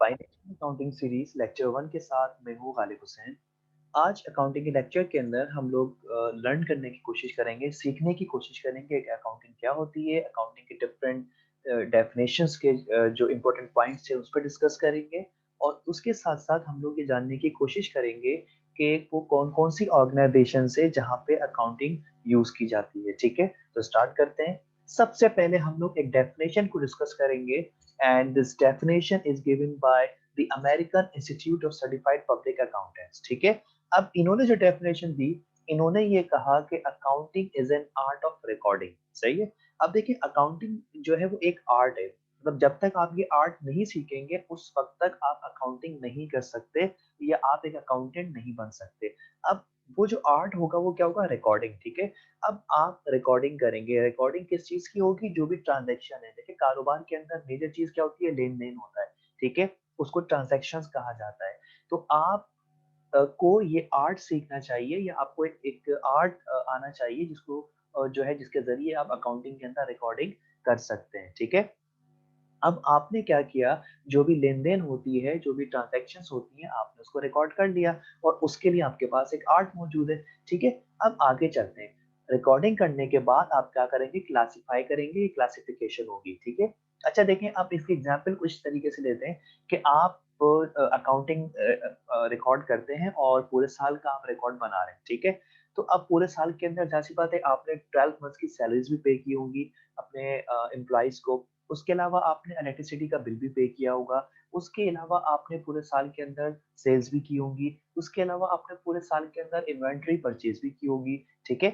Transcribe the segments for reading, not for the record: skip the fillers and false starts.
Financial accounting series lecture 1 के साथ मैं हूँ गालिब हुसैन। आज अकाउंटिंग के लेक्चर के अंदर हम लोग लर्न करने की कोशिश करेंगे, सीखने की कोशिश करेंगे कि अकाउंटिंग क्या होती है, अकाउंटिंग के डिफरेंट डेफिनेशंस के जो इम्पोर्टेंट पॉइंट्स है उस पर डिस्कस करेंगे। और उसके साथ-साथ हम लोग ये जानने की कोशिश करेंगे कि वो कौन-कौन सी ऑर्गेनाइजेशन है जहाँ पे अकाउंटिंग यूज़ की जाती है, ठीक है? तो स्टार्ट करते हैं। सबसे पहले हम लोग एक डेफिनेशन को डिस्कस करेंगे and this definition is given by the American Institute of Certified Public Accountants। ठीक है, अब इन्होंने जो डेफिनेशन दी, इन्होंने ये कहा कि accounting is an art of recording. सही है। अब देखिए अकाउंटिंग जो है वो एक आर्ट है, मतलब जब तक आप ये आर्ट नहीं सीखेंगे उस वक्त तक आप अकाउंटिंग नहीं कर सकते या आप एक अकाउंटेंट नहीं बन सकते। अब वो जो आर्ट होगा वो क्या होगा, रिकॉर्डिंग। ठीक है, अब आप रिकॉर्डिंग करेंगे, रिकॉर्डिंग किस चीज की होगी, जो भी ट्रांजैक्शन है। देखिए कारोबार के अंदर मेजर चीज क्या होती है, लेन देन होता है। ठीक है, उसको ट्रांजैक्शंस कहा जाता है। तो आप को ये आर्ट सीखना चाहिए या आपको एक आर्ट आना चाहिए जिसको जो है जिसके जरिए आप अकाउंटिंग के अंदर रिकॉर्डिंग कर सकते हैं। ठीक है, अब आपने क्या किया, जो भी लेन-देन होती है, जो भी ट्रांज़ैक्शंस होती हैं, आपने उसको रिकॉर्ड कर लिया और उसके लिए आपके पास एक आर्ट मौजूद है, ठीक है? अब आगे चलते हैं। रिकॉर्डिंग करने के बाद आप क्या करेंगे, क्लासिफ़ाई करेंगे, क्लासिफ़िकेशन होगी, ठीक है? अच्छा देखें, आप इसकी एग्ज़ाम्पल कुछ तरीके से लेते हैं कि आप अकाउंटिंग रिकॉर्ड करते हैं और पूरे साल का आप रिकॉर्ड बना रहे हैं, ठीक है? तो अब पूरे साल के अंदर ज़ाहिर-सी बात है आपने 12 मंथ्स की सैलरीज़ भी पे की होंगी अपने एम्प्लॉइज़ को। उसके अलावा आपने इलेक्ट्रिसिटी का बिल भी पे किया होगा, उसके अलावा आपने पूरे साल के अंदर सेल्स भी की होंगी, उसके अलावा आपने पूरे साल के अंदर इन्वेंटरी परचेज़ भी की होगी, ठीक है?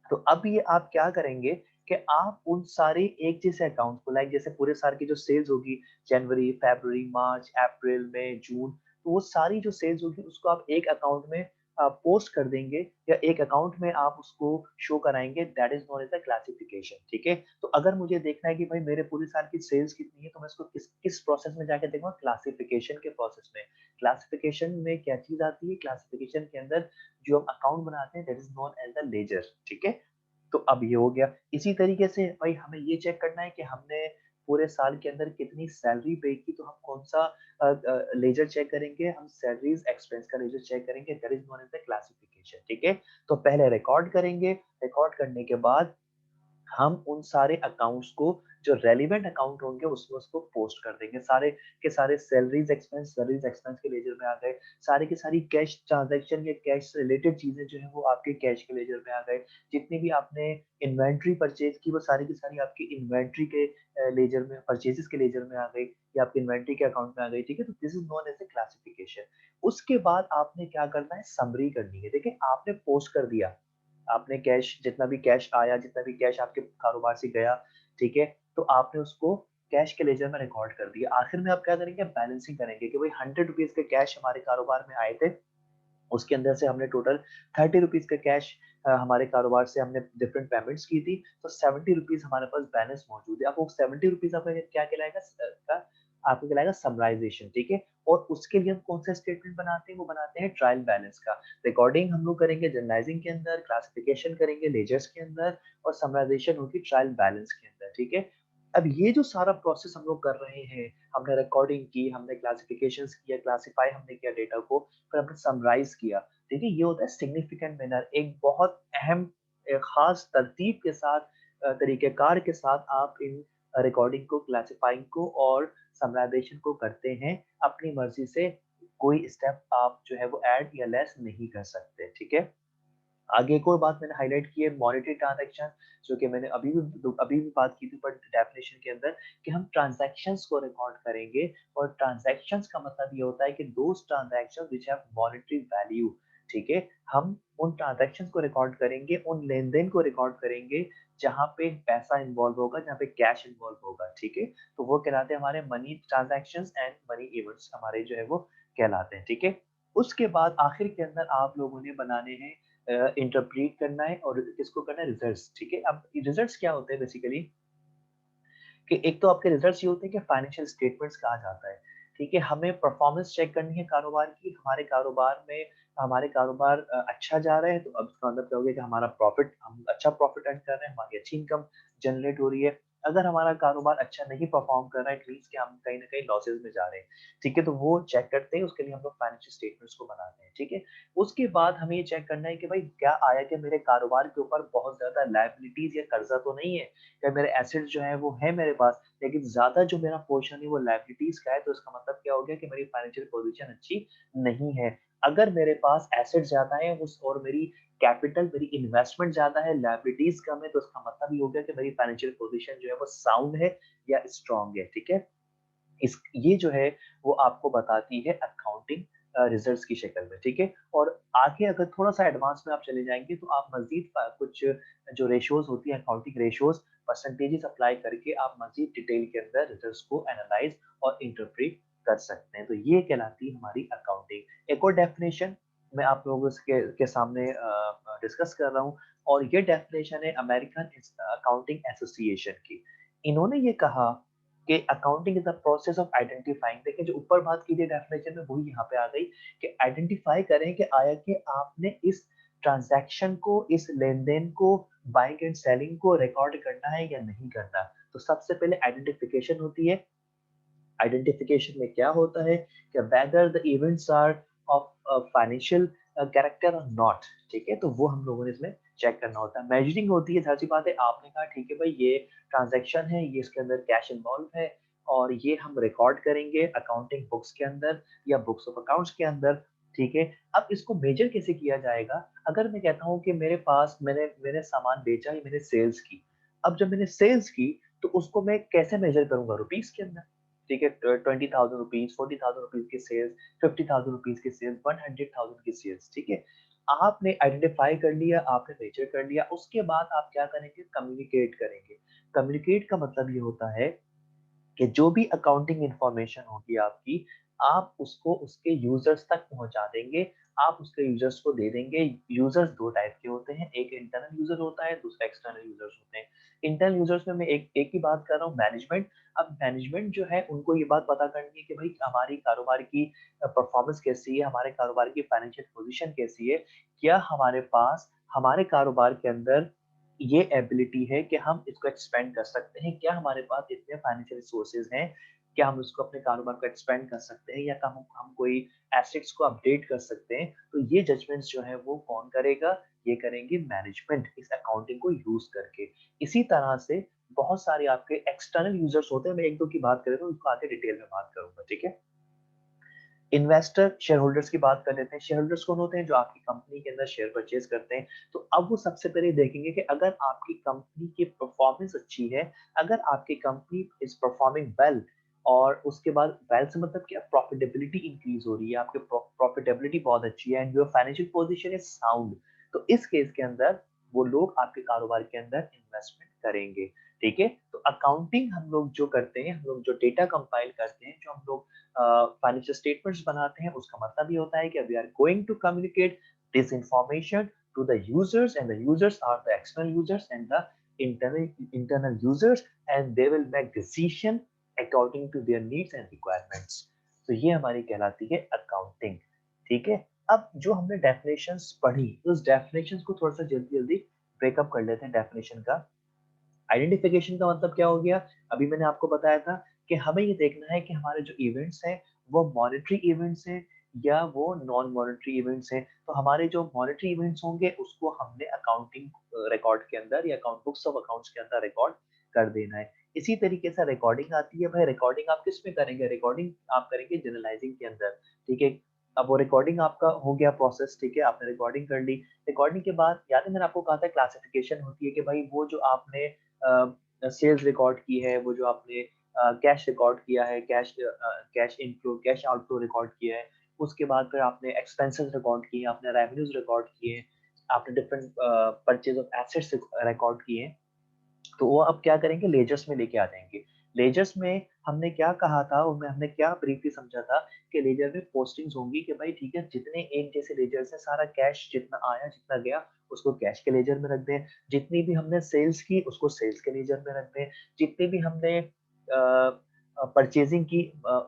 तो अब ये आप क्या करेंगे कि आप उन सारे एक जैसे अकाउंट को, लाइक जैसे पूरे साल की जो सेल्स होगी जनवरी, फरवरी, मार्च, अप्रैल, मई, जून, तो वो सारी जो सेल्स होगी उसको आप एक अकाउंट में पोस्ट कर देंगे या एक अकाउंट में आप उसको शो कराएँगे, that is known as the classification. ठीक है? तो अगर मुझे देखना है कि भाई मेरे पूरे साल की सेल्स कितनी है, तो मैं इसको किस किस प्रोसेस में जाके देखूँगा, क्लासिफिकेशन के प्रोसेस में। क्लासिफिकेशन में क्या चीज़ आती है, क्लासिफिकेशन के अंदर जो हम अकाउंट बनाते हैं that is known as the ledger. ठीक है? तो अब ये हो गया। इसी तरीके से भाई हमें ये चेक करना है कि हमने पूरे साल के अंदर कितनी सैलरी पे की, तो हम कौन-सा लेजर चेक करेंगे, हम सैलरीज़ एक्सपेंस का लेजर चेक करेंगे, that is known as the classification. ठीक है? तो पहले रिकॉर्ड करेंगे, रिकॉर्ड करने के बाद हम उन सारे अकाउंट्स को, जो रेलेवेंट अकाउंट होंगे उसमें उसको पोस्ट कर देंगे। सारे के सारे सैलरीज़ एक्सपेंस के लेजर में आ गए। सारी की सारी कैश ट्रांज़ैक्शन या कैश से रिलेटेड चीज़ें जो हैं वो आपके कैश के लेजर में आ गए। जितनी भी आपने इन्वेंटरी परचेज़ की वो सारी की सारी आपकी इन्वेंटरी के लेजर में, परचेज़ेज़ के लेजर में आ गई या आपकी इन्वेंटरी के अकाउंट में आ गई। ठीक है? तो this is known as a classification. उसके बाद आपने क्या करना है, समरी करनी है। देखिए आपने पोस्ट कर दिया, आपने कैश, जितना भी कैश आया, जितना भी कैश आपके कारोबार से गया, ठीक है? तो आपने उसको कैश के लेजर में रिकॉर्ड कर दिया। आखिर में आप क्या करेंगे, बैलेंसिंग करेंगे कि भाई ₹100 के कैश हमारे कारोबार में आए थे, उसके अंदर से हमने टोटल ₹30 का कैश हमारे कारोबार से हमने डिफरेंट पेमेंट्स की थी, तो ₹70 हमारे पास बैलेंस मौजूद है। अब वो ₹70 आपका क्या कहलाएगा, आपका कहलाएगा समराइज़ेशन, ठीक है? और उसके लिए हम कौन-सा स्टेटमेंट बनाते हैं, वो बनाते हैं ट्रायल बैलेंस का। रिकॉर्डिंग हम लोग करेंगे जर्नलाइज़िंग के अंदर, क्लासिफिकेशन करेंगे लेजर्स के अंदर और समराइज़ेशन होगी ट्रायल बैलेंस के अंदर, ठीक है? अब ये जो सारा प्रोसेस हम लोग कर रहे हैं, हमने रिकॉर्डिंग की, हमने क्लासिफिकेशंस किया, क्लासिफाई हमने किया डेटा को, फिर हमने समराइज़ किया। देखिए ये होता है सिग्निफिकेंट मैनर, एक बहुत अहम ख़ास तरतीब के साथ, तरीक़ेकार के साथ आप इन रिकॉर्डिंग को, क्लासिफाइंग को और समराइज़ेशन को करते हैं। अपनी मर्ज़ी से कोई स्टेप आप जो है वो ऐड या लेस नहीं कर सकते, ठीक है? आगे एक और बात मैंने हाइलाइट की है, मॉनेटरी ट्रांज़ैक्शन, जो कि मैंने अभी भी बात की थी, बट डेफिनिशन के अंदर कि हम ट्रांज़ैक्शंस को रिकॉर्ड करेंगे और ट्रांज़ैक्शंस का मतलब ये होता है कि those transactions which have monetary value, ठीक है? हम उन ट्रांज़ैक्शंस को रिकॉर्ड करेंगे, उन लेन-देन को रिकॉर्ड करेंगे, जहाँ पे पैसा इन्वॉल्व होगा, जहाँ पे कैश इन्वॉल्व होगा, ठीक है? तो वो कहलाते हैं हमारे money transactions and money events, हमारे जो है वो कहलाते हैं, ठीक है? उसके बाद आखिर के अंदर आप लोगों ने बनाने हैं, इंटरप्रेट करना है और किसको करना है, रिजल्ट्स, ठीक है? अब रिजल्ट्स क्या होते हैं बेसिकली, कि एक तो आपके रिजल्ट्स ये होते हैं कि फाइनेंशियल स्टेटमेंट्स कहा जाता है, ठीक है? हमें परफॉर्मेंस चेक करनी है कारोबार की, हमारे कारोबार अच्छा जा रहा है, तो अब इसका मतलब क्या हो गया कि हमारा प्रॉफिट, हम अच्छा प्रॉफिट अर्न कर रहे हैं, हमारी अच्छी इनकम जनरेट हो रही है। अगर हमारा कारोबार अच्छा नहीं परफॉर्म कर रहा है, इट मीन्स कि हम कहीं न कहीं लॉसेस में जा रहे हैं, ठीक है? तो वो चेक करते हैं, उसके लिए हम लोग फाइनेंशियल स्टेटमेंट्स को बनाते हैं, ठीक है? उसके बाद हमें ये चेक करना है कि भाई क्या आया कि मेरे कारोबार के ऊपर बहुत ज़्यादा लायबिलिटीज़ या कर्ज़ा तो नहीं है? क्या मेरे एसेट्स जो हैं वो है मेरे पास, लेकिन ज़्यादा जो मेरा पोर्शन है वो लायबिलिटीज़ का है, तो इसका मतलब क्या हो गया कि मेरी फाइनेंशियल पोज़ीशन अच्छी नहीं है। अगर मेरे पास एसेट्स ज़्यादा हैं उस और मेरी कैपिटल मेरी इन्वेस्टमेंट ज़्यादा है, लायबिलिटीज़ कम है, तो इसका मतलब ये हो गया कि मेरी फाइनेंशियल पोज़ीशन जो है वो साउंड है या स्ट्रॉन्ग है, ठीक है? इस ये जो है वो आपको बताती है अकाउंटिंग रिजल्ट्स की शक्ल में, ठीक है? और आगे अगर थोड़ा-सा एडवांस में आप चले जाएँगे तो आप मज़ीद कुछ जो रेशियोज़ होती हैं अकाउंटिंग रेशियोज़, परसेंटेजेस अप्लाई करके आप मज़ीद डिटेल के अंदर रिजल्ट्स को एनालाइज़ और इंटरप्रेट कर सकते हैं। तो ये कहलाती है हमारी अकाउंटिंग। एक और डेफिनिशन मैं आप लोगों के सामने डिस्कस कर रहा हूँ और ये डेफिनिशन है अमेरिकन अकाउंटिंग एसोसिएशन की। इन्होंने ये कहा कि accounting is the process of identifying. देखिए जो ऊपर बात की थी डेफिनेशन में वही यहाँ पे आ गई कि आइडेंटिफाई करें कि आया कि आपने इस ट्रांजैक्शन को, इस लेन-देन को, बाइंग एंड सेलिंग को रिकॉर्ड करना है या नहीं करना। तो सबसे पहले आइडेंटिफिकेशन होती है। आइडेंटिफिकेशन में क्या होता है कि whether the events are of financial character और नॉट, ठीक है? तो वो हम लोगों ने इसमें चेक करना होता है। मेजरिंग होती है, ज़ाहिर-सी बात है आपने कहा ठीक है भाई ये ट्रांज़ैक्शन है, ये इसके अंदर कैश इन्वॉल्व है और ये हम रिकॉर्ड करेंगे अकाउंटिंग बुक्स के अंदर या बुक्स ऑफ अकाउंट्स के अंदर, ठीक है? अब इसको मेजर कैसे किया जाएगा? अगर मैं कहता हूँ कि मेरे पास मैंने मैंने सामान बेचा या मैंने सेल्स की। अब जब मैंने सेल्स की तो उसको मैं कैसे मेजर करूँगा? रुपीज़ के अंदर। ठीक है, 20,000 रुपीज़, 40,000 रुपीज़ की सेल्स, 50,000 रुपीज़ की सेल्स, 100,000 की सेल्स, ठीक है? आपने आइडेंटिफ़ाई कर लिया, आपने मेजर कर लिया, उसके बाद आप क्या करेंगे? कम्युनिकेट करेंगे। कम्युनिकेट का मतलब ये होता है कि जो भी अकाउंटिंग इन्फॉर्मेशन होगी आपकी, आप उसको उसके यूज़र्स तक पहुँचा देंगे, आप उसके यूज़र्स को दे देंगे। यूज़र्स 2 टाइप के होते हैं, एक इंटरनल यूज़र होता है, दूसरा एक्सटर्नल यूज़र्स होते हैं। इंटरनल यूज़र्स में मैं एक ही बात कर रहा हूँ मैनेजमेंट। अब मैनेजमेंट जो है उनको ये बात पता करनी है कि भाई हमारी कारोबार की परफ़ॉर्मेंस कैसी है, हमारे कारोबार की फाइनेंशियल पोज़ीशन कैसी है, क्या हमारे पास हमारे कारोबार के अंदर ये एबिलिटी है कि हम इसको एक्सपेंड कर सकते हैं। क्या हमारे पास इतने फाइनेंशियल रिसोर्सेज़ हैं, क्या हम उसको अपने कारोबार को एक्सपेंड कर सकते हैं या क्या हम कोई एसेट्स को अपडेट कर सकते हैं। तो ये जजमेंट्स जो है वो कौन करेगा? ये करेंगे मैनेजमेंट इस अकाउंटिंग को यूज़ करके। इसी तरह से बहुत सारे आपके एक्सटर्नल यूज़र्स होते हैं, मैं 1-2 की बात कर रहा हूँ, उसको आगे डिटेल में बात करूँगा, ठीक है? इन्वेस्टर शेयर होल्डर्स की बात कर लेते हैं। शेयर होल्डर्स कौन होते हैं? जो आपकी कंपनी के अंदर शेयर परचेज करते हैं। तो अब वो सबसे पहले देखेंगे कि अगर आपकी कंपनी की परफॉर्मेंस अच्छी है, अगर आपकी कंपनी इज़ परफॉर्मिंग वेल और उसके बाद वेल से मतलब क्या प्रॉफिटेबिलिटी इंक्रीज़ हो रही है, आपकी प्रॉफिटेबिलिटी बहुत अच्छी है and your financial position is sound. तो इस केस के अंदर वो लोग आपके कारोबार के अंदर इन्वेस्टमेंट करेंगे, ठीक है? तो अकाउंटिंग हम लोग जो करते हैं, हम लोग जो डेटा कंपाइल करते हैं, जो हम लोग फाइनेंशियल स्टेटमेंट्स बनाते हैं, उसका मतलब ये होता है कि we are going to communicate this information to the users and the users are the external users and the internal users and they will make decision according to their needs and requirements। तो ये हमारी कहलाती है accounting, ठीक है? अब जो हमने डेफिनेशंस पढ़ी, उस डेफिनेशंस को थोड़ा सा जल्दी जल्दी ब्रेकअप कर लेते हैं डेफिनेशन का। आइडेंटिफिकेशन का मतलब क्या हो गया? अभी मैंने आपको बताया था कि हमें ये देखना है कि हमारे जो इवेंट्स हैं, वो मॉनेटरी इवेंट्स हैं या वो नॉन मॉनेटरी इवेंट्स हैं। तो हमारे जो मॉनेटरी इवेंट्स होंगे, उसको हमने अकाउंटिंग रिकॉर्ड के अंदर या अकाउंट बुक्स ऑफ अकाउंट्स के अंदर रिकॉर्ड कर देना है। इसी तरीके से रिकॉर्डिंग आती है, भाई रिकॉर्डिंग आप किसमें करेंगे? रिकॉर्डिंग आप करेंगे जर्नलाइज़िंग के अंदर, ठीक है? अब वो रिकॉर्डिंग आपका हो गया प्रोसेस, ठीक है? आपने रिकॉर्डिंग कर ली। रिकॉर्डिंग के बाद याद है मैंने आपको कहा था क्लासिफिकेशन होती है कि भाई वो जो आपने सेल्स रिकॉर्ड की है, वो जो आपने कैश रिकॉर्ड किया है, cash inflow, cash outflow record किया है, उसके बाद फिर आपने एक्सपेंसेस रिकॉर्ड किए, आपने रेवेन्यूज़ रिकॉर्ड किए, आपने different purchase of assets record किए हैं। तो वो अब क्या करेंगे लेजर्स में लेके आ जाएँगे। लेजर्स में हमने क्या कहा था उनमें हमने क्या ब्रीफली समझा था कि लेजर में पोस्टिंग्स होंगी कि भाई ठीक है जितने एक जैसे लेजर्स हैं सारा कैश जितना आया जितना गया उसको कैश के लेजर में रख दें। जितनी भी हमने सेल्स की उसको सेल्स के लेजर में रख दें। जितनी भी हमने परचेज़िंग की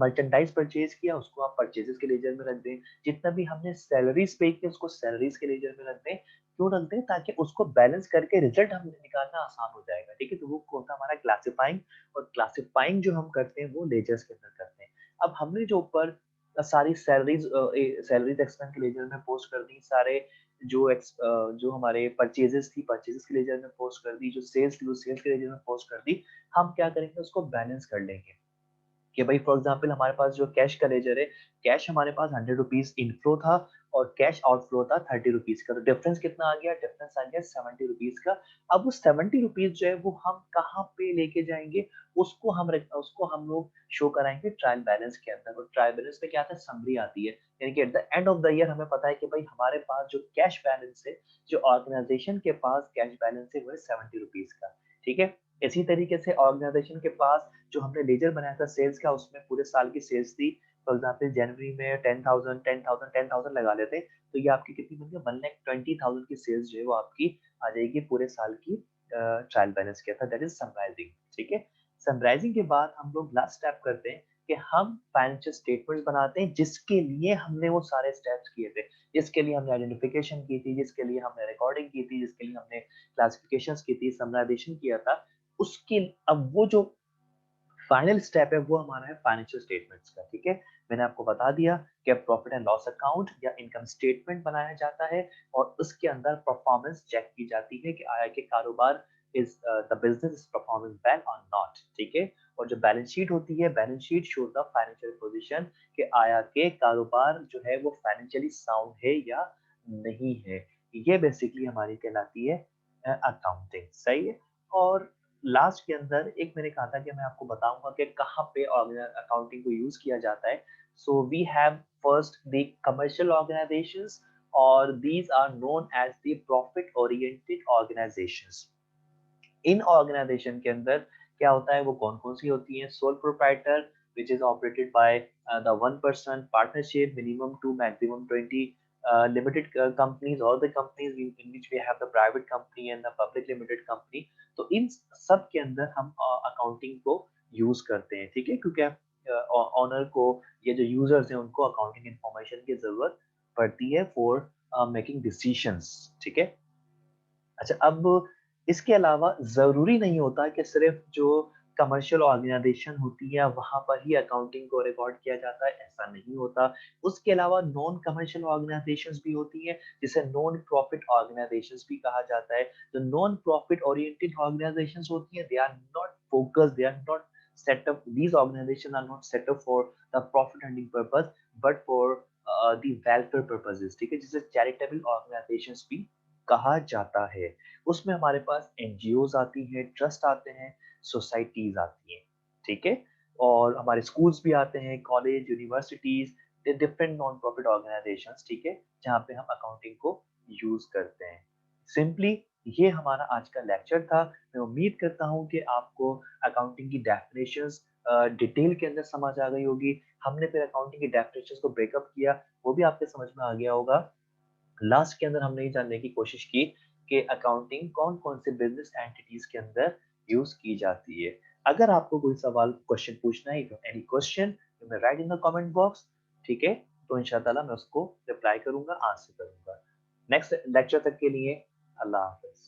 मर्चेंडाइज़ परचेज़ किया उसको आप परचेज़ेज़ के लेजर में रख दें। जितना भी हमने सैलरीज़ पे की उसको सैलरीज़ के लेजर में रख दें। क्यों रखते हैं? ताकि उसको बैलेंस करके रिजल्ट हमें निकालना आसान हो जाएगा, ठीक है? तो वो होता है हमारा क्लासिफाइंग, और क्लासिफाइंग जो हम करते हैं वो लेजर्स के अंदर करते हैं। अब हमने जो ऊपर सारी सैलरीज एक्सपेंस के लेजर में पोस्ट कर दी, सारे जो हमारे परचेजेस थी परचेजेस के लेजर में पोस्ट कर दी, जो सेल्स थी वो सेल्स के लेजर में पोस्ट कर दी। हम क्या करेंगे, उसको बैलेंस कर लेंगे कि भाई फॉर एग्जांपल हमारे पास जो कैश का लेजर है, कैश हमारे पास 100 रुपीज इनफ्लो था और कैश आउटफ्लो था 30 रुपीज का। तो डिफरेंस कितना आ गया? डिफरेंस आ गया 70 रुपीज का। अब वो 70 रुपीज जो है वो हम कहाँ पे लेके जाएंगे? उसको हम लोग शो कराएंगे ट्रायल बैलेंस के अंदर। और ट्रायल बैलेंस में क्या आता है? समरी आती है, यानी कि at the end of the year हमें पता है कि भाई हमारे पास जो कैश बैलेंस है, जो ऑर्गेनाइजेशन के पास कैश बैलेंस है, वो है 70 रुपीज का। ठीक है। इसी तरीके से ऑर्गेनाइजेशन के पास जो हमने लेजर बनाया था सेल्स का, उसमें पूरे साल की सेल्स थी। फॉर एग्जाम्पल जनवरी में 10,000 10,000 10,000 लगा लेते हैं, तो ये आपकी कितनी बन गई? 1,20,000 की सेल्स जो है वो आपकी आ जाएगी पूरे साल की ट्रायल बैलेंस किया था, दैट इज समराइजिंग। ठीक है। समराइजिंग के बाद हम लोग लास्ट स्टेप करते हैं कि हम फाइनेंशियल स्टेटमेंट्स बनाते हैं, जिसके लिए हमने वो सारे स्टेप्स किए थे, जिसके लिए हमने आइडेंटिफिकेशन की थी, जिसके लिए हमने रिकॉर्डिंग की थी, जिसके लिए हमने क्लासिफिकेशंस की थी, समराइजेशन किया था। उसके अब वो जो फाइनल स्टेप है वो हमारा है फाइनेंशियल स्टेटमेंट्स का। ठीक है। मैंने आपको बता दिया कि प्रॉफिट एंड लॉस अकाउंट या इनकम स्टेटमेंट बनाया जाता है और उसके अंदर परफॉर्मेंस चेक की जाती है कि आया कि कारोबार is the business is performing well और नॉट। ठीक है। और जो बैलेंस शीट होती है, balance sheet show the financial position कि आया के कारोबार जो है वो फाइनेंशियली साउंड है या नहीं है। ये बेसिकली हमारी कहलाती है अकाउंटिंग। सही है। और लास्ट के अंदर एक मैंने कहा था कि मैं आपको बताऊंगा कि कहाँ पे अकाउंटिंग को यूज किया जाता है। So we have first the commercial organisations, और these are known as the profit oriented organisations. इन ऑर्गेनाइजेशन के अंदर क्या होता है, वो कौन कौन सी होती हैं? Sole proprietor which is operated by the one person, partnership minimum two maximum 20, limited companies, all the companies in which we have the private company and the public limited company। तो इन सब के अंदर हम अकाउंटिंग को use करते हैं। ठीक है। क्योंकि ऑनर को, ये जो यूजर्स हैं, उनको अकाउंटिंग इंफॉर्मेशन की जरूरत पड़ती है फॉर मेकिंग डिसीशंस। ठीक है। अच्छा, अब इसके अलावा ज़रूरी नहीं होता कि सिर्फ़ जो कमर्शियल ऑर्गेनाइज़ेशन होती है वहाँ पर ही अकाउंटिंग को रिकॉर्ड किया जाता है, ऐसा नहीं होता। उसके अलावा नॉन कमर्शियल ऑर्गेनाइज़ेशंस भी होती हैं, जिसे नॉन प्रॉफिट ऑर्गेनाइज़ेशंस भी कहा जाता है। जो नॉन प्रॉफिट ओरिएंटेड ऑर्गेनाइज़ेशंस होती हैं, they are not focused, they are not set up, these organizations are not set up for the profit earning purpose but for the welfare purposes। ठीक है, जिसे चैरिटेबल ऑर्गेनाइजेशंस भी कहा जाता है। उसमें हमारे पास एनजीओज आती हैं, ट्रस्ट आते हैं, सोसाइटीज आती हैं। ठीक है। और हमारे स्कूल्स भी आते हैं, college, universities, different non profit organisations. ठीक है। जहाँ पे हम अकाउंटिंग को यूज करते हैं। सिंपली ये हमारा आज का लेक्चर था। मैं उम्मीद करता हूँ कि आपको अकाउंटिंग की डेफिनेशंस डिटेल के अंदर समझ आ गई होगी। हमने फिर अकाउंटिंग की डेफिनेशंस को ब्रेकअप किया, वो भी आपके समझ में आ गया होगा। लास्ट के अंदर हमने ये जानने की कोशिश की कि अकाउंटिंग कौन-कौन से बिज़नेस एंटिटीज़ के अंदर यूज़ की जाती है। अगर आपको कोई सवाल क्वेश्चन पूछना है, if you have any question you may right in the comment box. ठीक है? तो इंशाअल्लाह मैं उसको रिप्लाई करूँगा, आंसर करूँगा। नेक्स्ट लेक्चर तक के लिए अल्लाह हाफ़िज़।